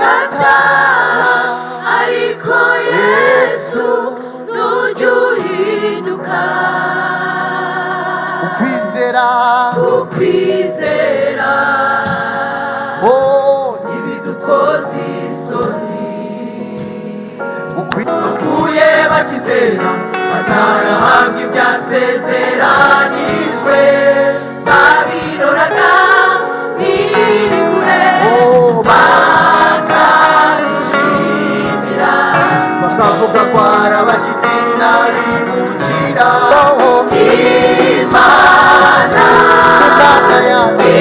indigata ariko Yesu nujya uhinduka. ukwizera ntibidukoza isoni. Bapfuye bakizera batarahabwa ibyasezeranijwe, babiroraga biri kure bakabyishimira, bakavuga ko ari abashyitsi n'abimukira. Imana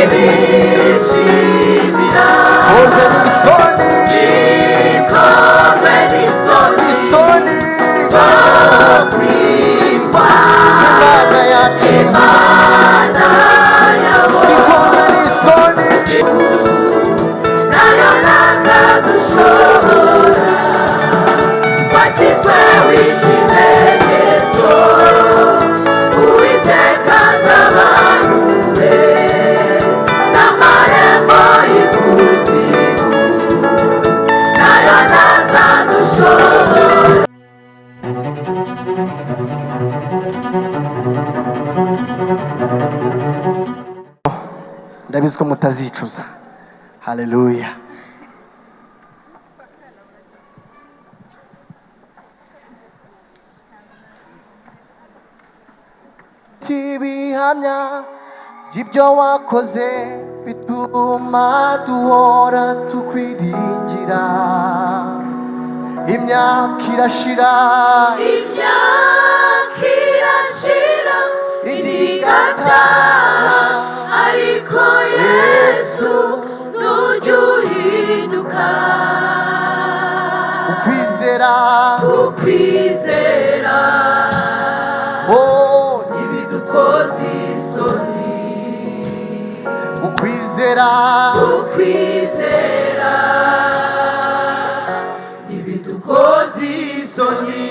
ibishimira, ikorwe n'isoni, ikorwe n'isoni zo kwitwa Imana yacu, Imana yabo. ikorwe n'isoni, nayo ntazadushobora, twashyizweho ikimenyetso, Uwiteka azabanure n'amarembo y'ikuzimu, nayo ntazadushobora. ndabizi ko mutazicuza. Haleluya. Ibihamya by'ibyo wakoze bituma duhora tukwiringira. Imyaka irashira, Imyaka irashira indigata ariko Yesu nujya uhinduka. ukwizera ntibidukoza isoni. ukwizera ntibidukoza isoni.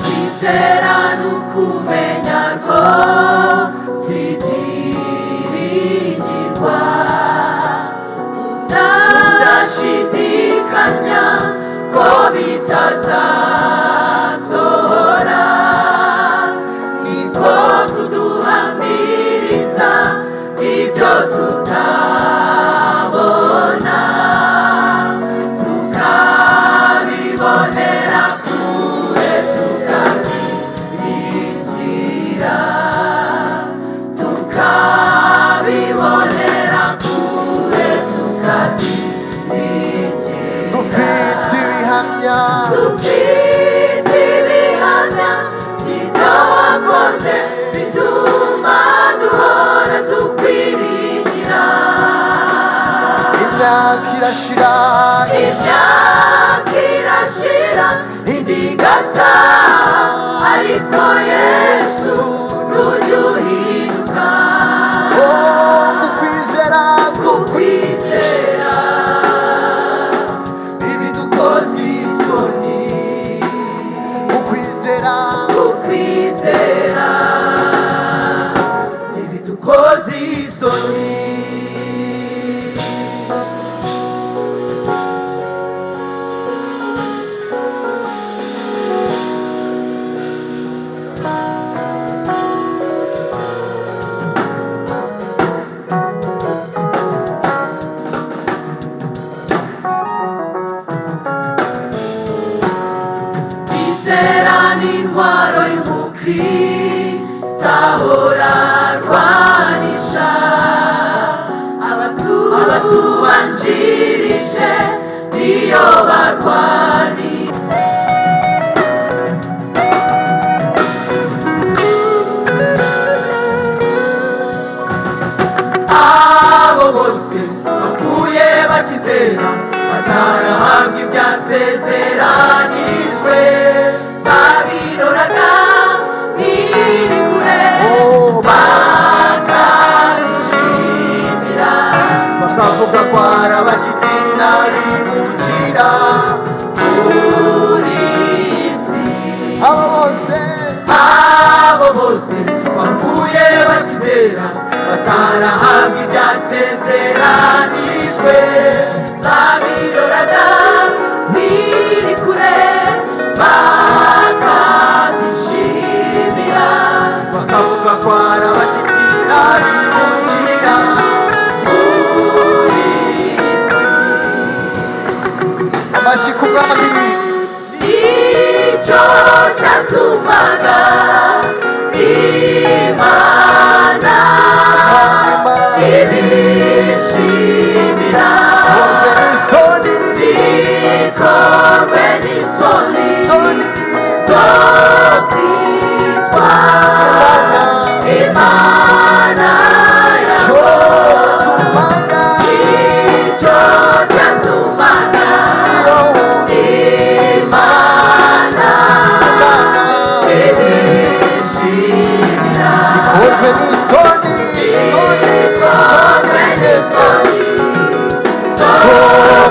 Kwizera n'ukumenya rwose ibyiringirwa, udashidikanya ko bitazasohora, niko kuduhamiriza ibyo tutabona, tukabibonera kure tukabyiringira, tukabibonera kure tukabyiringira. dufite ibihamya by'ibyo wakoze bituma duhora tukwiringira. imyaka irashira, Imyaka irashira indigata ariko Yesu nujya uhinduka. ukwizera Ukwizera ntibidukoza isoni. ukwizera ntibidukoza isoni. Kwizera n'intwaro y'umukristo ahora arwanisha, abatubanjirije niyo batarahabwa ibyasezeranijwe babiroraga biri kure bakabyishimira bakavuga ko ari abashyitsi n'abimukira muri isi. abo bose bapfuye bakizera batarahabwa ibyasezeranijwe babiroraga biri kure bakabyishimira bakavuga ko ari abashyitsi n'abimukira muri isi. amashyi ku mwami nicyo cyatumaga Imana ibishimira ikorwe n'isoni zo kwitwa Imana yawe. nicyo cyatumaga Imana ibishimira ikorwe n'isoni zo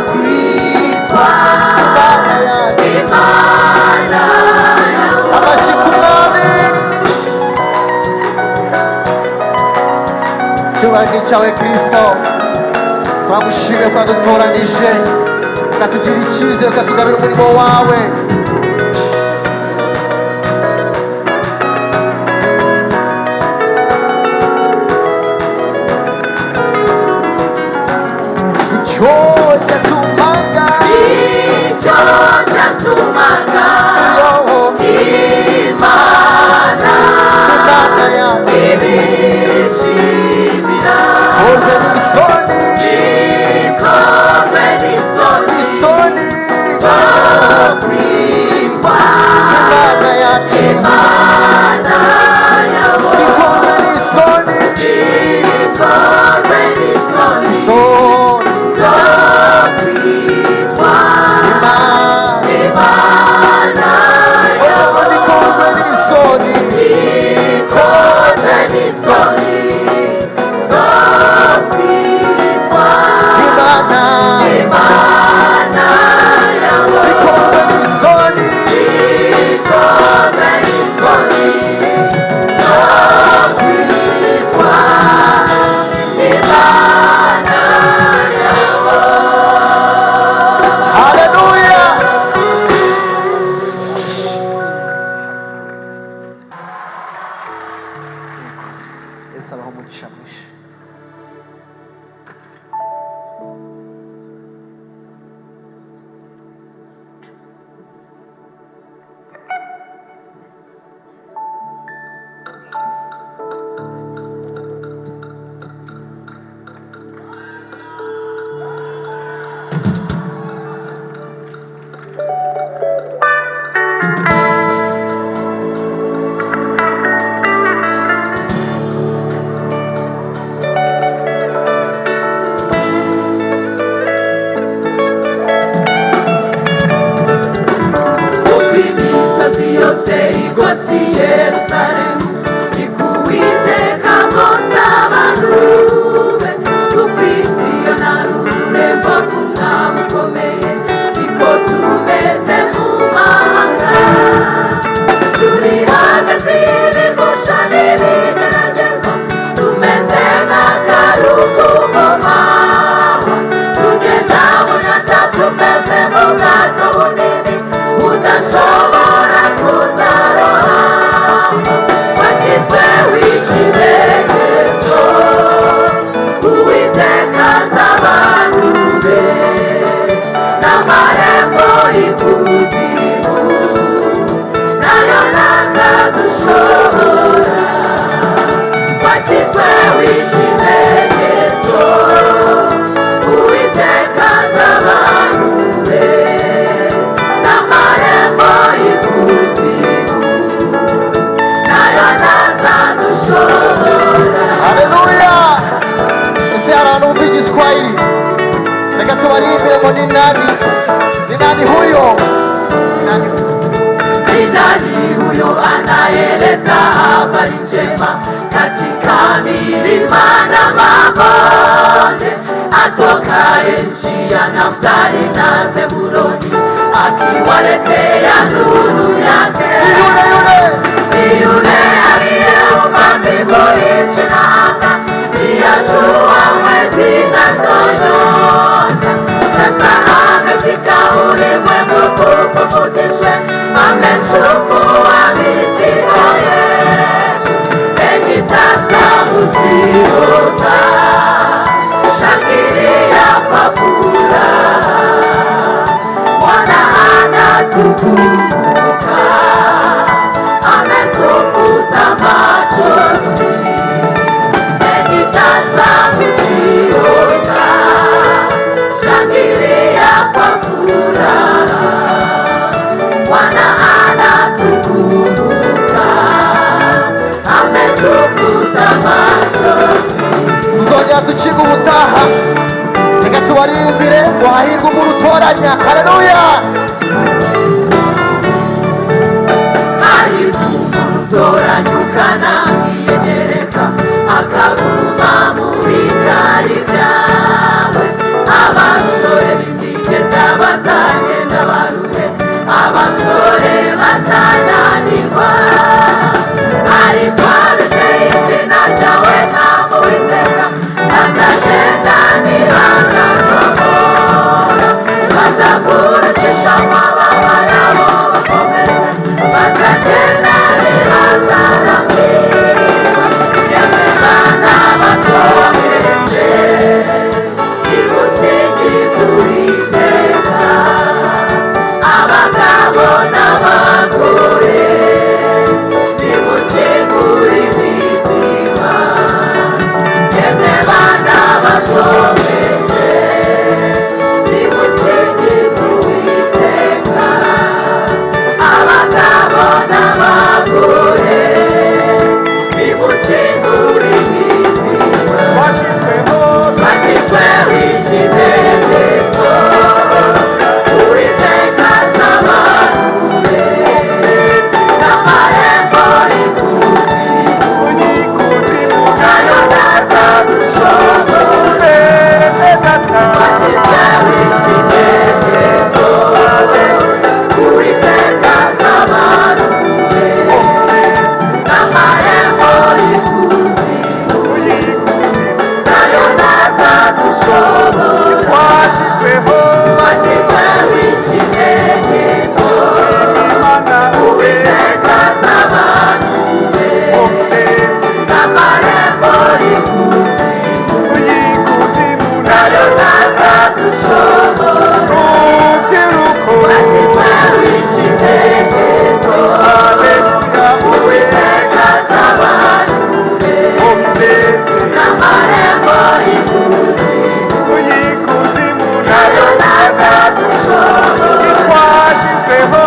kwitwa Imana yawe. amashyi ku mwami icyubahiro ni icyawe kristo turagushimiye ko wadutoranije ukatugira icyizere ukatugabira umurimo wawe icyo cyatumaga Imana yawe ibishimira ikorwe n'isoni zo kwitwa Imana yacu Imana yawe. ikorwe n'isoni zo kwitwa Imana yawe. ikorwe n'isoni zo kwitwa Imana yawe. ikorwe n'isoni zo kwitwa Imana yawe. haleluya yesu abaho umugisha mwinshi uko imisozi yose igose i Yerusalemu ikuwiteka rwose abantu be kuko isi yo nari ururembo rw'umwami ukomeye niko tumeze mu mahanga turi hagati y'ibigusha n'ibigeragezo tumeze nk'akarugu mu mahwa tugenda mu nyanja tumeze nk'ubwato bunini budashobora kuzarohama washyizweho ikimenyetso uwiteka azi abantu be n'amarembo y'ikuzimu nayo ntazadushobora washyizweho ikimenyetso uwiteka azi abantu be n'amarembo y'ikuzimu nayo ntazadushobora. haleluya ese hari abantu bumva igiswahili reka tubaririmbire ngo ni nani huyo? Nani huyo? Ni nani huyo anayeleta habari njema katika milima na mabonde, atokaye nchi ya Naftali na Zebuloni, akiwaletea nuru yake? Ni yule aliyeumba mbingu, nchi na anga, pia jua, mwezi nazo nyota. Sasa amefika ulimwengu kupumzishwe, amechukua mizigo yetu. Enyi tasamu zioza, shangilia kwa furaha, Bwana anatukumbuka, ametufuta machozi. Enyi tasamu zioza, shangilia kwa furaha, Bwana anatukumbuka, ametufuta machozi. Tuzongera tukiga ubutaha, reka tubaririmbire ngo hahirwe umuntu utoranya. Haleluya! Hahirwa umuntu utoranya ukanahiyegereza, akaguma mu bikari byawe. Abasore b'imigenda bazagenda baruhe, abasore bazananirwa, ariko abizeye izina ryawe ntabwo Uwiteka, bazagenda ntibazashobora, bazagurukisha amababa yabo bakomeze, bazagenda ntibazarambirwa. Yemwe bana bato mwese, nimusingize Uwiteka, abagabo n'abagore, nimukingure imitima. Yemwe bana bato mwese, nimusingize Uwiteka, abagabo n'abagore, nimukingure imitima. Bashyizweho ikimenyetso, Uwiteka azabaruye, n'amarembo y'ikuzimu nayo ntazadushobore. Bashyizweho ikimenyetso, Uwiteka azabaruye, n'amarembo y'ikuzimu nayo ntazadushobore. Twashyizweho ikimenyetso, Uwiteka azabaruye, n'amarembo y'ikuzimu nayo ntazadushobora. Twashyizweho ikimenyetso, Uwiteka azabaruye, n'amarembo y'ikuzimu nayo ntazadushobora. Twashyizweho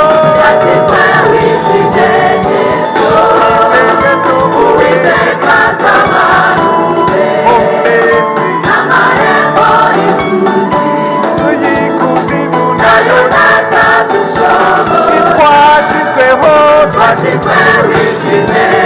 ikimenyetso, Uwiteka azabaruye, n'amarembo y'ikuzimu nayo ntazadushobora. Twashyizweho ikimenyetso.